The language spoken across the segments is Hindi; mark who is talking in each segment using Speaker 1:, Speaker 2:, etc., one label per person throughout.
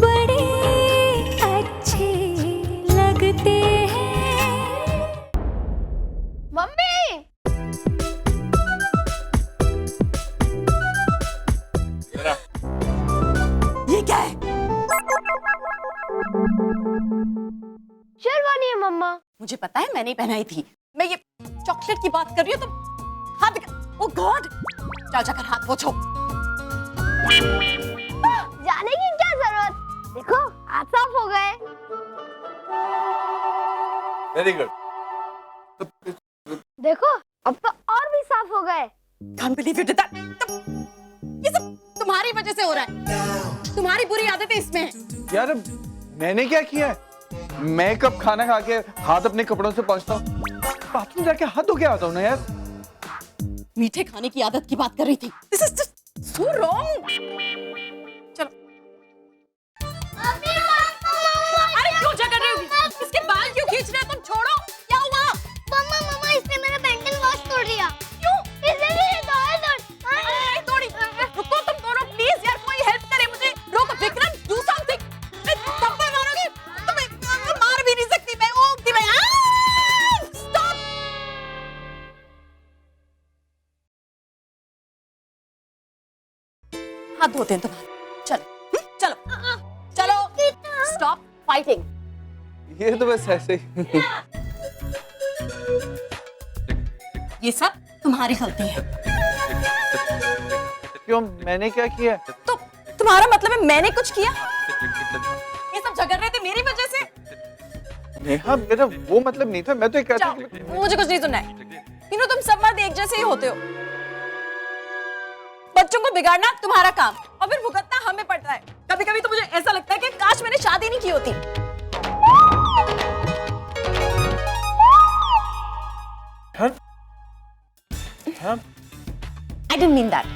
Speaker 1: बड़े अच्छे लगते हैं।
Speaker 2: मम्मी
Speaker 3: ये क्या है?
Speaker 2: शेरवानी है मम्मा।
Speaker 3: मुझे पता है, मैंने ही पहनाई थी। मैं ये चॉकलेट की बात कर रही हूँ तो हाथ ओ गॉड, जाओ जाकर हाथ पोछो।
Speaker 2: जाने की क्या जरूरत, देखो हाथ साफ हो गए।
Speaker 4: Very good.
Speaker 2: देखो अब तो और भी साफ हो गए।
Speaker 3: Can't believe you did that. ये सब तुम्हारी वजह से हो रहा है, तुम्हारी बुरी आदतें इसमें हैं।
Speaker 4: यार मैंने क्या किया है? मैं कब खाना खा के हाथ अपने कपड़ों से पोंछता हूँ? बाथरूम जाके हाथ धो के आता हूँ ना यार।
Speaker 3: मीठे खाने की आदत की बात कर रही थी। This is just so wrong. चलो। अरे क्यों झगड़ रहे हो? इसके बाल क्यों खींच रहे हो तुम? छोड़ो। क्या हुआ?
Speaker 2: मम्मा मम्मा इसने मेरा पेंसिल वॉश तोड़ दिया।
Speaker 3: क्यों?
Speaker 2: इसने मेरी टॉय
Speaker 3: नहीं तोड़ी। रुको तुम दोनों प्लीज यार, कोई हेल्प करे मुझे। रोको विक्रम, do something. मैं थप्पड़ मारोगी? तुम्हें मार भी नहीं सकती मैं। ओके मैं। Stop. हाथ धोते हैं तुम्हारे। चलो चलो चलो। Stop fighting.
Speaker 4: ये तो बस ऐसे ही।
Speaker 3: ये सब तुम्हारी गलती है।
Speaker 4: क्यों, मैंने क्या किया?
Speaker 3: तो तुम्हारा मतलब है मैंने कुछ किया? ये सब झगड़ रहे थे मेरी वजह से?
Speaker 4: नेहा मेरा वो मतलब नहीं था, मैं तो ये कहता
Speaker 3: जाओ,
Speaker 4: कि
Speaker 3: मुझे कुछ नहीं सुनना है। तीनों तुम सब मर्द एक जैसे ही होते हो। बच्चों को बिगाड़ना तुम्हारा काम और फिर भुगतना हमें पड़ता है। कभी कभी तो मुझे ऐसा लगता है कि काश मैंने शादी नहीं की होती। I didn't mean that.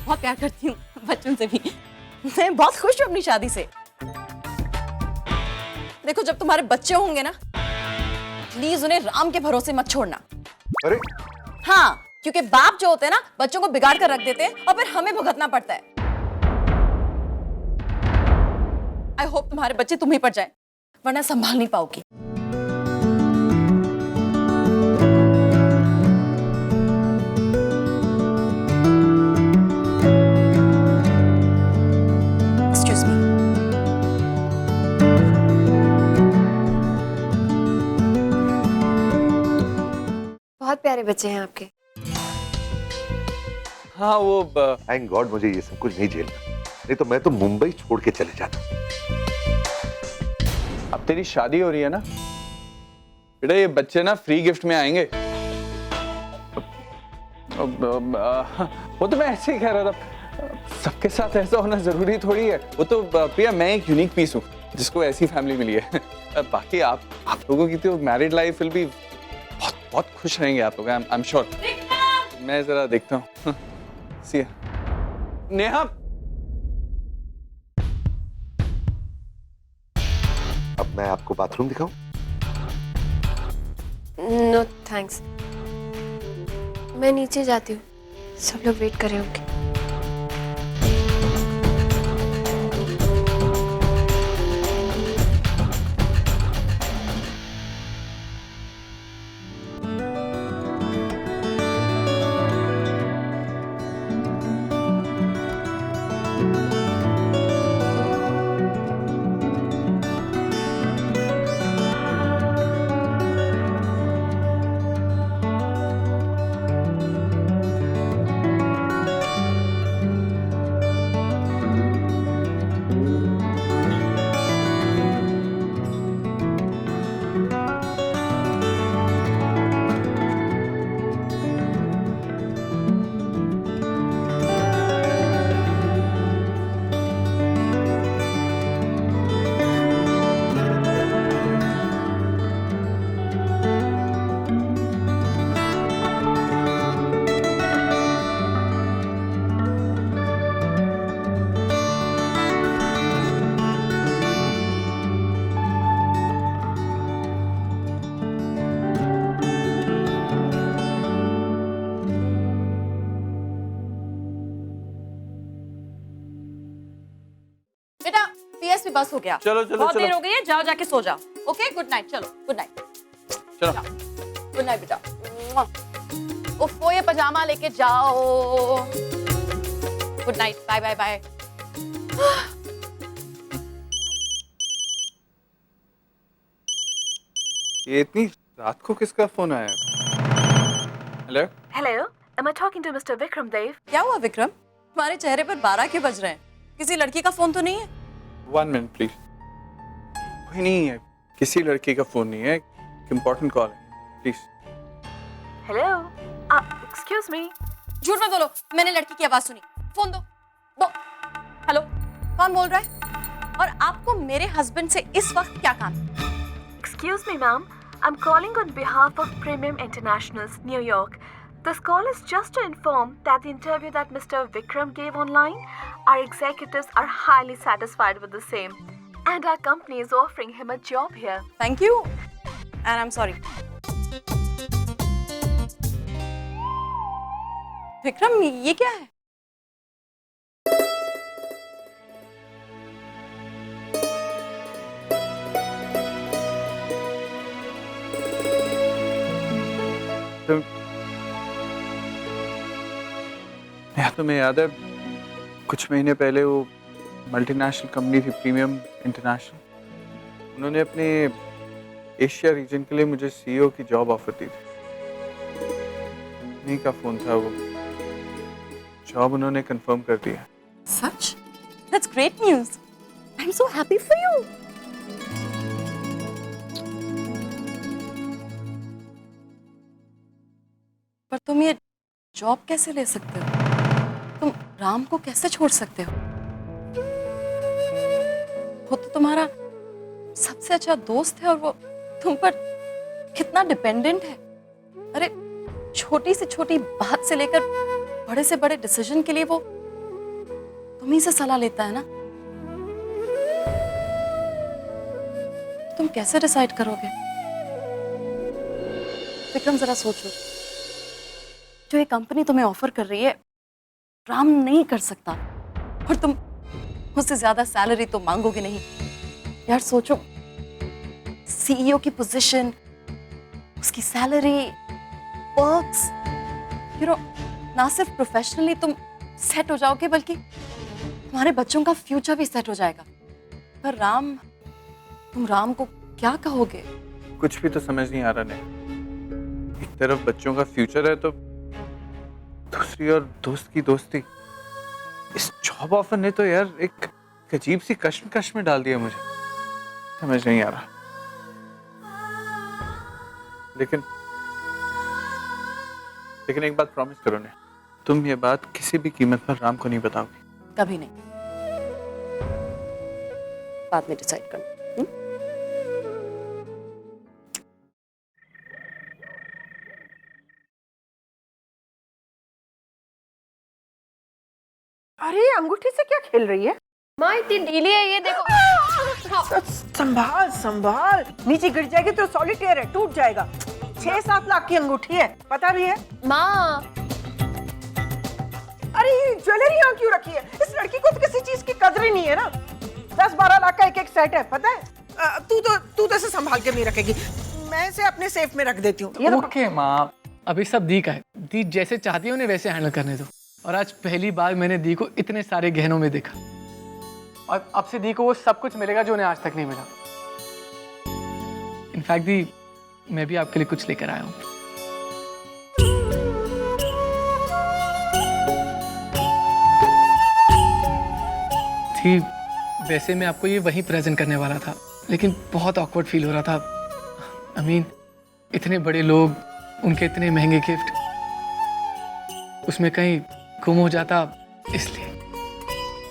Speaker 3: बहुत प्यार करती हूँ बच्चों से भी। मैं बहुत खुश हूँ अपनी शादी से। देखो जब तुम्हारे बच्चे होंगे ना, प्लीज उन्हें राम के भरोसे मत छोड़ना।
Speaker 4: अरे
Speaker 3: हाँ, क्योंकि बाप जो होते हैं ना, बच्चों को बिगाड़ कर रख देते हैं और फिर हमें भुगतना पड़ता है। आई होप तुम्हारे बच्चे तुम्हें पड़ जाए, वरना संभाल नहीं पाओगी। Excuse me.
Speaker 2: बहुत प्यारे बच्चे हैं आपके।
Speaker 4: हाँ वो
Speaker 5: थैंक गॉड मुझे ये सब कुछ नहीं झेलना, नहीं तो मैं तो मुंबई छोड़ के चले जाता।
Speaker 4: अब तेरी शादी हो रही है ना बेटा, ये बच्चे ना फ्री गिफ्ट में आएंगे। वो तो मैं ऐसे ही कह रहा था, सबके साथ ऐसा होना जरूरी थोड़ी है। वो तो प्रिया मैं एक यूनिक पीस हूँ जिसको ऐसी फैमिली मिली है। बाकी आप लोगों की तो मैरिड लाइफ विल बी बहुत बहुत खुश रहेंगे आप लोग, आई एम श्योर। मैं जरा देखता हूँ। सी नेहा,
Speaker 5: अब मैं आपको बाथरूम दिखाऊं?
Speaker 2: नो थैंक्स, मैं नीचे जाती हूँ, सब लोग वेट कर रहे होंगे।
Speaker 3: BS भी बस हो गया।
Speaker 4: चलो, चलो,
Speaker 3: बहुत
Speaker 4: चलो।
Speaker 3: देर हो गई है, जाओ जाके सो जाओ। Okay, good night. चलो, गुड नाइट।
Speaker 4: चलो।
Speaker 3: गुड नाइट बेटा। उफ़, ये पजामा लेके जाओ। Good night, bye bye bye.
Speaker 4: ये इतनी रात को किसका फोन आया? Hello?
Speaker 6: Hello, am I talking to Mr. Vikram Dev?
Speaker 3: क्या हुआ विक्रम? तुम्हारे चेहरे पर 12 क्यों बज रहे हैं? किसी लड़की का फोन तो नहीं है?
Speaker 4: 1 मिनट प्लीज। कोई नहीं है, किसी लड़की का फोन नहीं है, इम्पोर्टेंट कॉल है, प्लीज।
Speaker 6: Hello? Excuse me.
Speaker 3: झूठ मत बोलो, मैंने लड़की की आवाज सुनी। फोन दो, दो। हेलो, कौन बोल रहा है? और आपको मेरे हस्बैंड से इस वक्त क्या काम?
Speaker 6: Excuse me, ma'am. I'm calling on behalf of Premium Internationals, New York. This call is just to inform that the interview that Mr. Vikram gave online, our executives are highly satisfied with the same. And our company is offering him a job here.
Speaker 3: Thank you and I am sorry. Vikram, ये क्या है?
Speaker 4: तुम्हें याद है कुछ महीने पहले वो मल्टीनेशनल कंपनी थी प्रीमियम इंटरनेशनल, उन्होंने अपने एशिया रीजन के लिए मुझे सीईओ की जॉब ऑफर दी थी। उन्हीं का फोन था वो, जॉब उन्होंने कंफर्म कर दिया।
Speaker 3: सच? That's great news. I am so happy for you. पर तुम ये जॉब कैसे ले सकते हो? तुम राम को कैसे छोड़ सकते हो? वो तो तुम्हारा सबसे अच्छा दोस्त है और वो तुम पर कितना डिपेंडेंट है। अरे छोटी से छोटी बात से लेकर बड़े से बड़े डिसीजन के लिए वो तुम ही से सलाह लेता है ना। तुम कैसे डिसाइड करोगे? विक्रम, जरा सोचो, जो ये कंपनी तुम्हें ऑफर कर रही है राम नहीं कर सकता, और तुम उससे ज्यादा सैलरी तो मांगोगे नहीं। यार सोचो, सीईओ की पोजीशन, उसकी सैलरी, पर्क्स, यू नो, ना सिर्फ प्रोफेशनली तुम सेट हो जाओगे बल्कि तुम्हारे बच्चों का फ्यूचर भी सेट हो जाएगा। पर राम, तुम राम को क्या कहोगे?
Speaker 4: कुछ भी तो समझ नहीं आ रहा नहीं। एक तरफ बच्चों का फ्यूचर है तो दूसरी और दोस्त की दोस्ती। इस जॉब ऑफर ने तो यार एक अजीब सी कश्मकश में डाल दिया मुझे, समझ नहीं आ रहा। लेकिन एक बात प्रॉमिस करो ने, तुम ये बात किसी भी कीमत पर राम को नहीं बताओगी।
Speaker 3: कभी नहीं, बाद में डिसाइड करना।
Speaker 7: अरे अंगूठी से क्या खेल रही है?
Speaker 2: माँ इतनी ढीली है ये, देखो।
Speaker 7: संभाल संभाल, नीचे गिर जाएगी तो सॉलिटेयर है, टूट जाएगा। 6-7 लाख की अंगूठी है, पता भी है?
Speaker 2: माँ,
Speaker 7: अरे ये ज्वेलरी यहाँ क्यों रखी है? इस लड़की को तो किसी चीज की कदर ही नहीं है ना। 10-12 लाख का एक सेट है, पता है? तू तो इसे संभाल के नहीं रखेगी, मैं इसे अपने सेफ में रख देती हूँ।
Speaker 8: ओके माँ, अभी सब दी का है। दी जैसे चाहती है उन्हें वैसे हैंडल करने दो। और आज पहली बार मैंने दी को इतने सारे गहनों में देखा, और अब से दी को वो सब कुछ मिलेगा जो उन्हें आज तक नहीं मिला। इनफैक्ट दी, मैं भी आपके लिए कुछ लेकर आया हूँ। थी, वैसे मैं आपको ये वहीं प्रेजेंट करने वाला था, लेकिन बहुत ऑकवर्ड फील हो रहा था। I mean, इतने बड़े लोग, उनके इतने महंगे गिफ्ट, उसमें कहीं गुम हो जाता, इसलिए।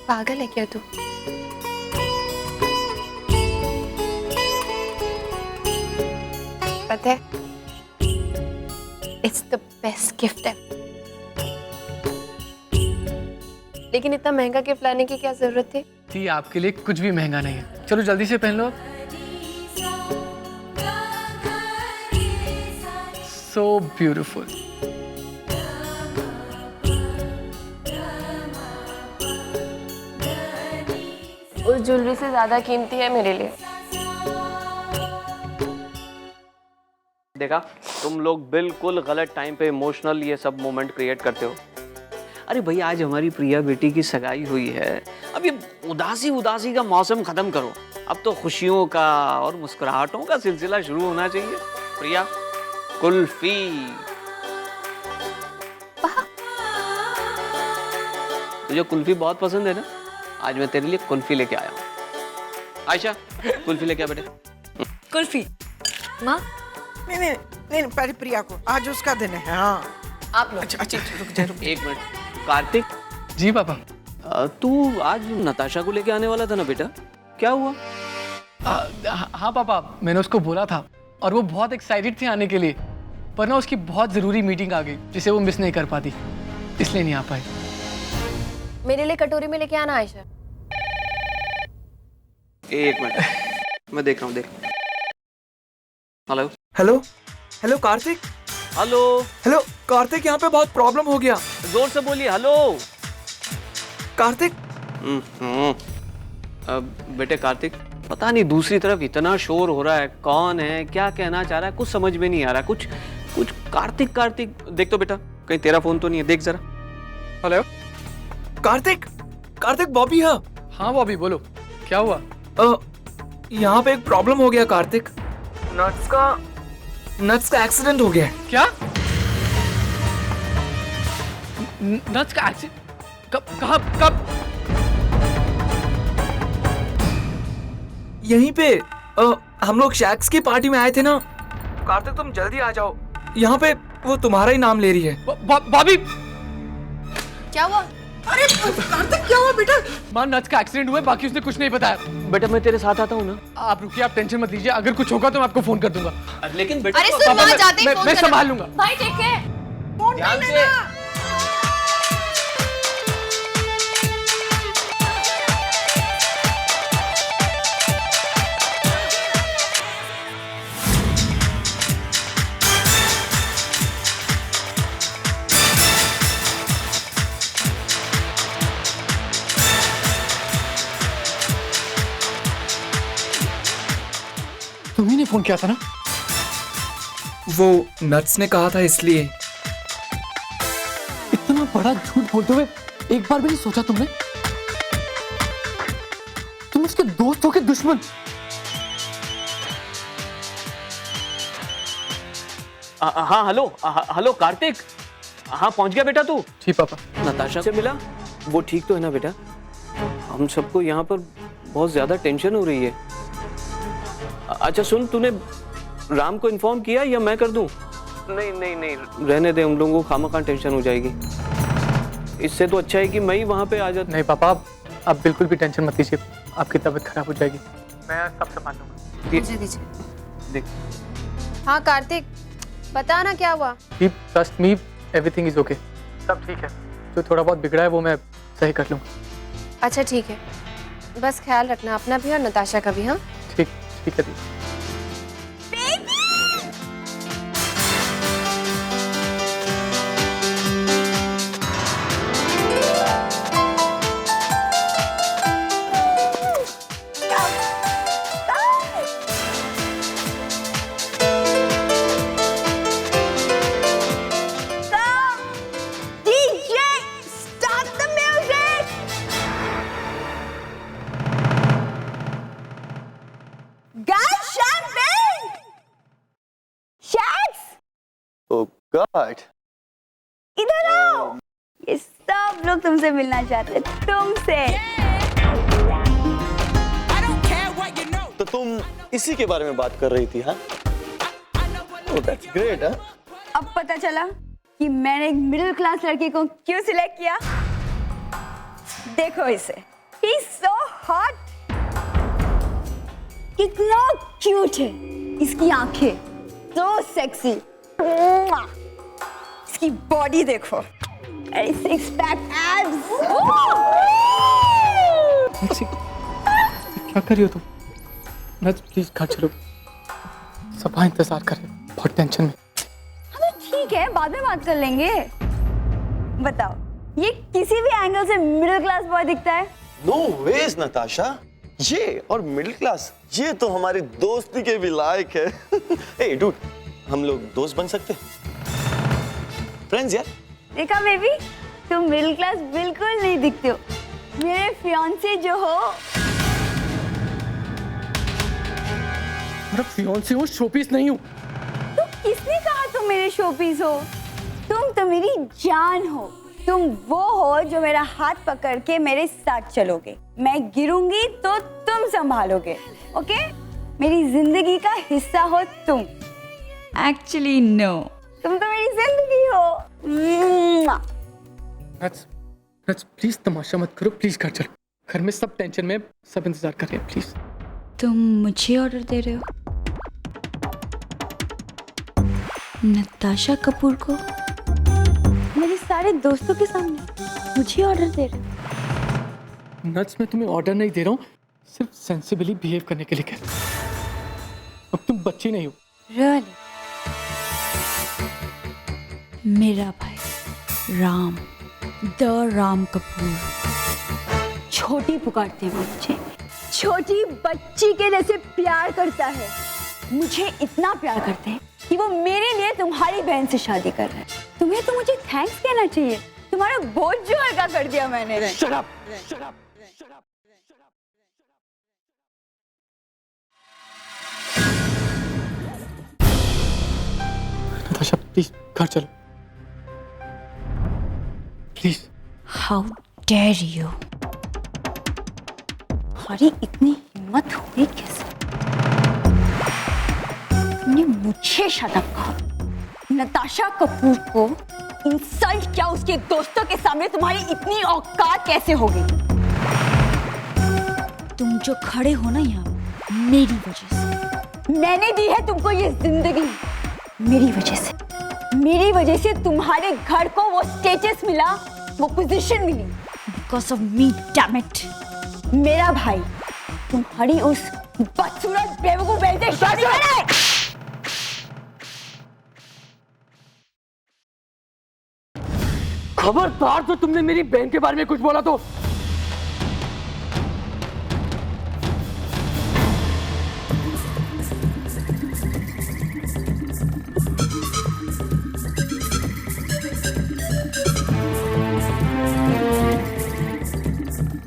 Speaker 2: पागल है क्या तू? पता है, इट्स द बेस्ट गिफ्ट है, लेकिन इतना महंगा गिफ्ट लाने की क्या जरूरत थी?
Speaker 8: थी, आपके लिए कुछ भी महंगा नहीं है। चलो जल्दी से पहन लो आप। So beautiful.
Speaker 2: उस ज्वेलरी से ज्यादा कीमती है मेरे लिए।
Speaker 9: देखा, तुम लोग बिल्कुल गलत टाइम पे इमोशनल ये सब मोमेंट क्रिएट करते हो। अरे भाई, आज हमारी प्रिया बेटी की सगाई हुई है। अब ये उदासी उदासी का मौसम खत्म करो। अब तो खुशियों का और मुस्कुराहटों का सिलसिला शुरू होना चाहिए। प्रिया, कुल्फी। तुझे कुल्फी बहुत पसंद है ना? आज मैं तेरे लिए कुल्फी लेके आया हूँ। आयशा, कुल्फी लेके आ बेटे।
Speaker 3: कुल्फी।
Speaker 2: माँ,
Speaker 7: नहीं नहीं नहीं, पहले प्रिया को, आज उसका दिन है। हाँ
Speaker 2: आप लोग।
Speaker 7: अच्छा, रुक जा।
Speaker 9: एक मिनट, कार्तिक,
Speaker 8: जी पापा।
Speaker 9: तू आज नताशा को लेके आने वाला था ना बेटा, क्या हुआ?
Speaker 8: हाँ पापा, मैंने उसको बोला था और वो बहुत एक्साइटेड थी आने के लिए, पर ना उसकी बहुत ज़रूरी मीटिंग आ गई जिसे वो मिस नहीं कर पाती, इसलिए नहीं आ पाई।
Speaker 2: मेरे लिए कटोरी में लेके आना आयशा।
Speaker 9: एक मिनट, मैं देख रहा हूँ। देख। Hello
Speaker 10: hello hello Kartik.
Speaker 9: Hello
Speaker 10: hello Kartik, यहाँ पे बहुत प्रॉब्लम हो गया।
Speaker 9: जोर से बोलिए। हेलो
Speaker 10: कार्तिक।
Speaker 9: बेटे कार्तिक, पता नहीं दूसरी तरफ इतना शोर हो रहा है, कौन है, क्या कहना चाह रहा है, कुछ समझ में नहीं आ रहा। कुछ कुछ कार्तिक कार्तिक, देख तो बेटा, कहीं तेरा फोन तो नहीं है, देख जरा।
Speaker 8: हेलो
Speaker 10: कार्तिक, कार्तिक बॉबी है।
Speaker 8: हाँ बॉबी, बोलो क्या हुआ?
Speaker 10: यहाँ पे एक प्रॉब्लम हो गया कार्तिक। नट्स का एक्सीडेंट हो गया है।
Speaker 8: क्या? नट्स का एक्सीडेंट? कब?
Speaker 10: यहीं पे हम लोग शैक्स की पार्टी में आए थे ना। कार्तिक तुम जल्दी आ जाओ, यहाँ पे वो तुम्हारा ही नाम ले रही है।
Speaker 8: बॉबी,
Speaker 2: क्या हुआ?
Speaker 7: अरे कार्तिक, क्या हुआ बेटा?
Speaker 8: माँ, नट्स का एक्सीडेंट हुआ है, बाकी उसने कुछ नहीं बताया।
Speaker 9: बेटा मैं तेरे साथ आता हूँ ना।
Speaker 8: आप रुकिए, आप टेंशन मत लीजिए, अगर कुछ होगा तो मैं आपको फोन कर दूंगा।
Speaker 9: लेकिन बेटा
Speaker 2: अरे सुन, माँ जाते ही फोन
Speaker 8: मैं
Speaker 2: करना।
Speaker 8: संभाल लूंगा।
Speaker 2: भाई टेक केयर।
Speaker 9: ध्यान से।
Speaker 8: तुम्ही ने फोन किया था ना?
Speaker 10: वो नट्स ने कहा था इसलिए।
Speaker 8: इतना बड़ा झूठ बोलते हुए एक बार भी नहीं सोचा तुमने? तुम उसके दोस्त हो के दुश्मन।
Speaker 9: हाँ हेलो कार्तिक, हाँ पहुंच गया बेटा तू?
Speaker 8: जी पापा।
Speaker 9: नताशा से मिला? वो ठीक तो है ना बेटा? हम सबको यहाँ पर बहुत ज्यादा टेंशन हो रही है। अच्छा सुन, तूने राम को इन्फॉर्म किया या मैं कर दूं? नहीं, रहने दे, हम लोगों को खामखा टेंशन हो जाएगी। इससे तो अच्छा है कि मैं ही वहाँ पे आ जाता।
Speaker 8: नहीं पापा, आप बिल्कुल भी टेंशन मत लीजिए, आपकी तबीयत खराब हो जाएगी, मैं सब संभाल लूंगा।
Speaker 2: दीजिए।
Speaker 9: देख।
Speaker 2: हाँ कार्तिक, बता ना क्या हुआ?
Speaker 8: Trust me, everything is okay, सब ठीक है। जो थोड़ा बहुत बिगड़ा है वो मैं सही कर लूँगा।
Speaker 2: अच्छा ठीक है, बस ख्याल रखना अपना भी और नताशा का भी। हाँ
Speaker 8: ठीक है दी।
Speaker 11: गॉड,
Speaker 12: इधर आओ, ये सब लोग तुमसे मिलना चाहते हैं, तुमसे।
Speaker 11: तो तुम इसी के बारे में बात कर रही थी? हाँ, ओह दैट्स ग्रेट। हाँ,
Speaker 12: अब पता चला कि मैंने एक मिडिल क्लास लड़की को क्यों सिलेक्ट किया। देखो इसे, ही इज सो हॉट, कितना क्यूट है, इसकी आंखें सो सेक्सी, इसकी बॉडी देखो, अरे सिक्स पैक एब्स।
Speaker 8: क्या कर रही हो तुम? मैं प्लीज घर चलो, सबा इंतजार कर रहे, बहुत टेंशन में।
Speaker 12: हाँ तो ठीक है, बाद में बात कर लेंगे। बताओ, ये किसी भी एंगल से मिडिल क्लास बॉय दिखता है?
Speaker 11: नो वेज नताशा, ये और मिडिल क्लास, ये तो हमारी दोस्ती के भी लायक है। ए डूड, हम लोग दोस्त बन सकते हैं, फ्रेंड्स यार।
Speaker 12: देखा बेबी, तुम मिडिल क्लास बिल्कुल नहीं दिखते हो। मेरे फियांसे जो हो,
Speaker 8: मेरा फियांसे हूँ, शोपीस नहीं हूँ।
Speaker 12: तो किसने कहा तुम मेरे शोपीस हो? तुम तो मेरी जान हो। तुम वो हो जो मेरा हाथ पकड़ के मेरे साथ चलोगे। मैं गिरूंगी तो तुम संभालोगे, ओके? मेरी जिंदगी का हिस्सा हो तुम। एक्चुअली नो, तुम तो मेरी जिंदगी हो।
Speaker 8: नट्स प्लीज तमाशा मत करो, प्लीज घर चलो। घर में सब टेंशन में, सब इंतजार कर रहे हैं, प्लीज।
Speaker 12: तुम मुझे ऑर्डर दे रहे हो? नताशा कपूर को मेरे सारे दोस्तों के सामने मुझे ऑर्डर दे रहे हो?
Speaker 8: नट्स, मैं तुम्हें ऑर्डर नहीं दे रहा हूँ, सिर्फ सेंसिबली बिहेव करने के लिए कह रहा हूँ। अब तुम बच्ची नहीं हो।
Speaker 12: रियली? मेरा भाई राम, द राम कपूर, छोटी पुकारते हैं मुझे, छोटी बच्ची के जैसे प्यार करता है। मुझे इतना प्यार करते हैं कि वो मेरे लिए तुम्हारी बहन से शादी कर रहा है। तुम्हें तो मुझे थैंक्स कहना चाहिए, तुम्हारा बोझ जो हल्का कर दिया मैंने।
Speaker 8: Shut up! Shut up! Shut up! Natasha please घर चलो, प्लीज।
Speaker 12: How dare you! तुम्हारी इतनी हिम्मत हुई कैसे? तुमने मुझे शट अप कहा। नताशा कपूर को इंसल्ट किया, उसके दोस्तों के सामने तुम्हारी इतनी औकात कैसे होगी? तुम जो खड़े हो ना यहाँ मेरी वजह से, मैंने दी है तुमको ये जिंदगी मेरी वजह से। मेरी वजह से तुम्हारे घर को वो स्टेटस मिला, वो पोजीशन मिली, because of me, damn it. मेरा भाई तुम्हारी उस बदसूरत बेवकूफ बहन से शादी करे।
Speaker 8: खबरदार, तो तुमने मेरी बहन के बारे में कुछ बोला तो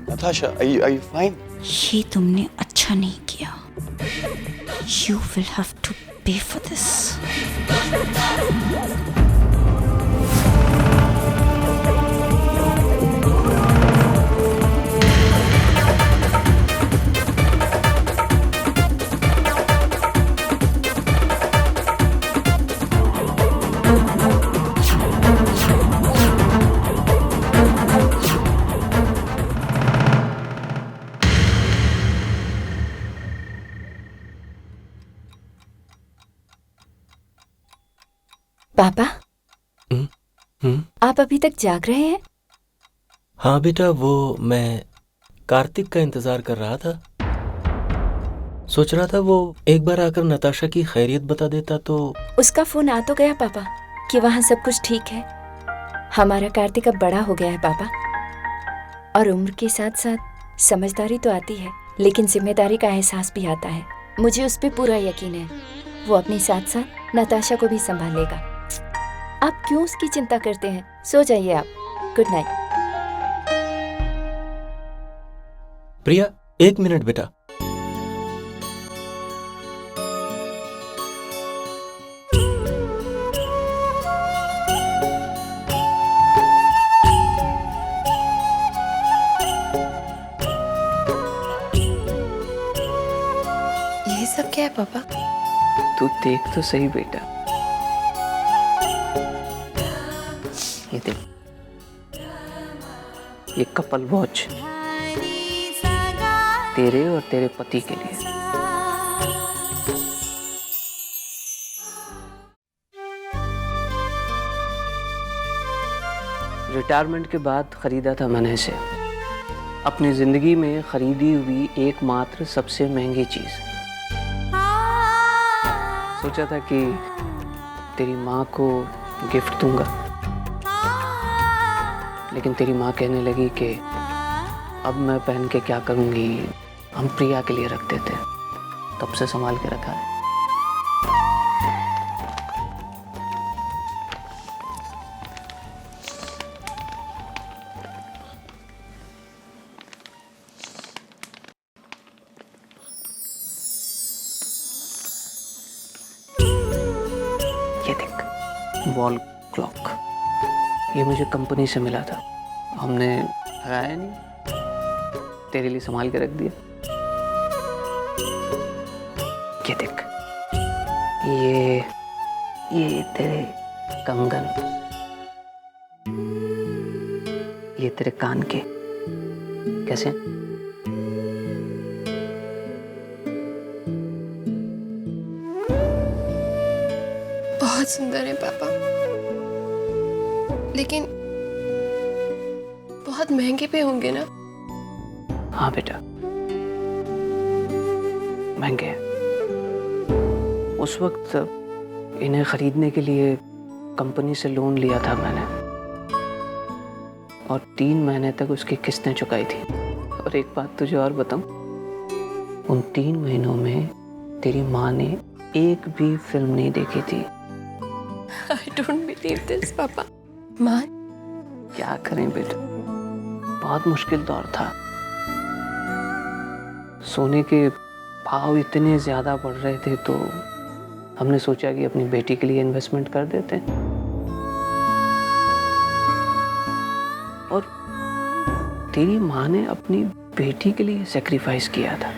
Speaker 11: Natasha, are you fine?
Speaker 12: ये तुमने अच्छा नहीं किया। You will have to pay for this.
Speaker 13: पापा, आप अभी तक जाग रहे हैं?
Speaker 14: हाँ बेटा, वो मैं कार्तिक का इंतजार कर रहा था। सोच रहा था वो एक बार आकर नताशा की खैरियत बता देता तो।
Speaker 13: उसका फोन आ तो गया पापा कि वहाँ सब कुछ ठीक है। हमारा कार्तिक अब बड़ा हो गया है पापा, और उम्र के साथ साथ समझदारी तो आती है, लेकिन जिम्मेदारी का एहसास भी आता है। मुझे उस पर पूरा यकीन है, वो अपने साथ साथ नताशा को भी संभालेगा। आप क्यों उसकी चिंता करते हैं? सो जाइए आप। Good night.
Speaker 14: प्रिया, 1 मिनट बेटा।
Speaker 2: ये सब क्या है पापा?
Speaker 9: तू देख तो सही बेटा, ये देख, ये कपल वॉच तेरे और तेरे पति के लिए। रिटायरमेंट के बाद खरीदा था मैंने इसे, अपनी जिंदगी में खरीदी हुई एकमात्र सबसे महंगी चीज। सोचा था कि तेरी माँ को गिफ्ट दूंगा, लेकिन तेरी माँ कहने लगी कि अब मैं पहन के क्या करूँगी, हम प्रिया के लिए रखते थे, तब से संभाल के रखा है। ये देख, वॉल क्लॉक, ये मुझे कंपनी से मिला था, हमने लगाया नहीं, तेरे लिए संभाल के रख दिया। ये देख, ये तेरे कंगन, ये तेरे कान के, कैसे?
Speaker 2: बहुत सुंदर है पापा, लेकिन बहुत महंगे पे होंगे ना?
Speaker 9: हाँ बेटा, महंगे हैं। उस वक्त इन्हें खरीदने के लिए कंपनी से लोन लिया था मैंने, और 3 महीने तक उसकी किस्तें चुकाई थी। और एक बात तुझे और बताऊं, उन 3 महीनों में तेरी माँ ने एक भी फिल्म नहीं देखी थी।
Speaker 2: I don't believe this, पापा। माँ?
Speaker 9: क्या करें बेटा, बहुत मुश्किल दौर था। सोने के भाव इतने ज्यादा बढ़ रहे थे, तो हमने सोचा कि अपनी बेटी के लिए इन्वेस्टमेंट कर देते हैं। और तेरी माँ ने अपनी बेटी के लिए सैक्रिफाइस किया था।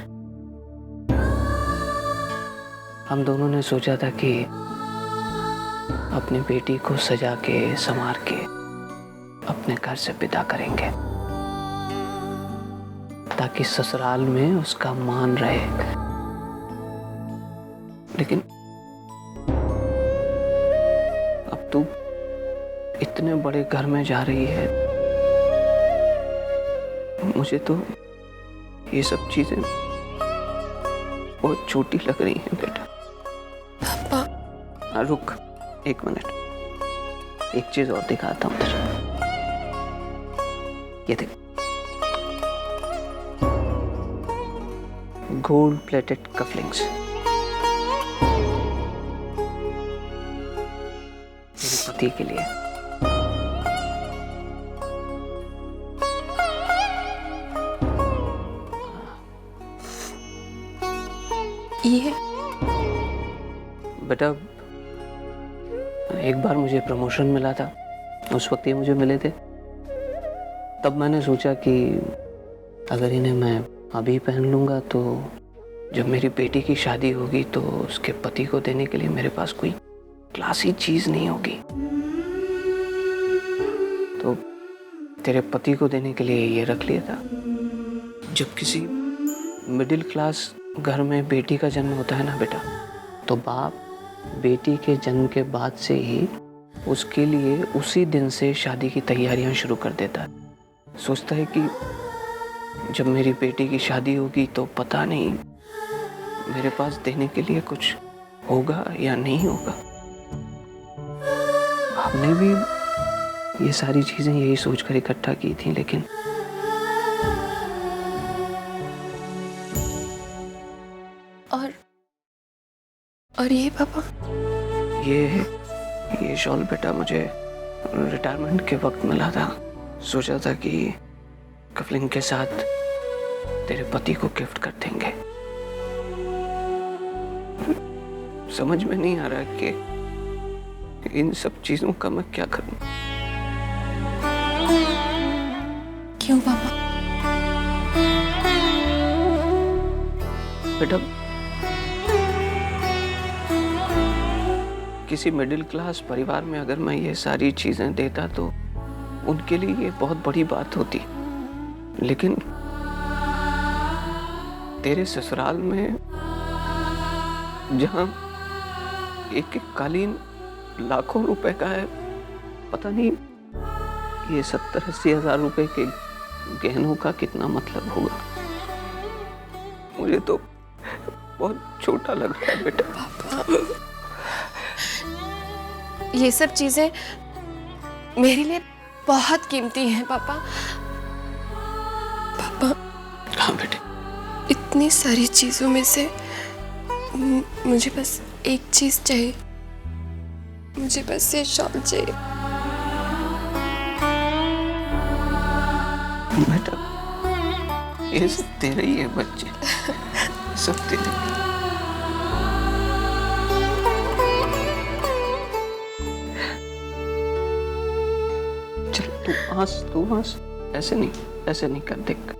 Speaker 9: हम दोनों ने सोचा था कि अपनी बेटी को सजा के संवार के अपने घर से विदा करेंगे, ताकि ससुराल में उसका मान रहे। लेकिन अब तू इतने बड़े घर में जा रही है, मुझे तो ये सब चीजें बहुत छोटी लग रही हैं बेटा। पापा रुक, 1 मिनट, एक चीज और दिखाता हूं तुझे। ये देख, गोल्ड प्लेटेड कफलिंग्स, मेरे पति के लिए।
Speaker 2: ये
Speaker 9: बेटा, एक बार मुझे प्रमोशन मिला था, उस वक्त ये मुझे मिले थे। तब मैंने सोचा कि अगर इन्हें मैं अभी पहन लूंगा तो जब मेरी बेटी की शादी होगी तो उसके पति को देने के लिए मेरे पास कोई क्लासी चीज नहीं होगी। तो तेरे पति को देने के लिए ये रख लिया था। जब किसी मिडिल क्लास घर में बेटी का जन्म होता है ना बेटा, तो बाप बेटी के जन्म के बाद से ही उसके लिए उसी दिन से शादी की तैयारियां शुरू कर देता है। सोचता है कि जब मेरी बेटी की शादी होगी तो पता नहीं मेरे पास देने के लिए कुछ होगा या नहीं होगा। हमने भी ये सारी चीजें यही सोचकर इकट्ठा की थी, लेकिन
Speaker 2: और ये पापा,
Speaker 9: ये शॉल बेटा मुझे रिटायरमेंट के वक्त मिला था। सोचा था कि कफलिंग के साथ तेरे पति को गिफ्ट कर देंगे। समझ में नहीं आ रहा कि इन सब चीजों का मैं क्या करूं।
Speaker 2: क्यों पापा?
Speaker 9: बेटा, किसी मिडिल क्लास परिवार में अगर मैं ये सारी चीजें देता तो उनके लिए ये बहुत बड़ी बात होती, लेकिन तेरे ससुराल में जहां एक कालीन लाखों रुपए का है, पता नहीं ये 70-80 हजार रुपए के गहनों का कितना मतलब होगा। मुझे तो बहुत छोटा लग रहा है बेटा।
Speaker 2: पापा, ये सब चीजें मेरे लिए बहुत कीमती हैं पापा। पापा,
Speaker 9: हाँ बेटे,
Speaker 2: इतने इतनी सारी चीजों में से मुझे बस एक चीज चाहिए, मुझे बस ये शॉल चाहिए।
Speaker 9: बेटा ये सब तेरे ही है बच्चे, सब तेरे। चल तू हंस, ऐसे नहीं कर, देख।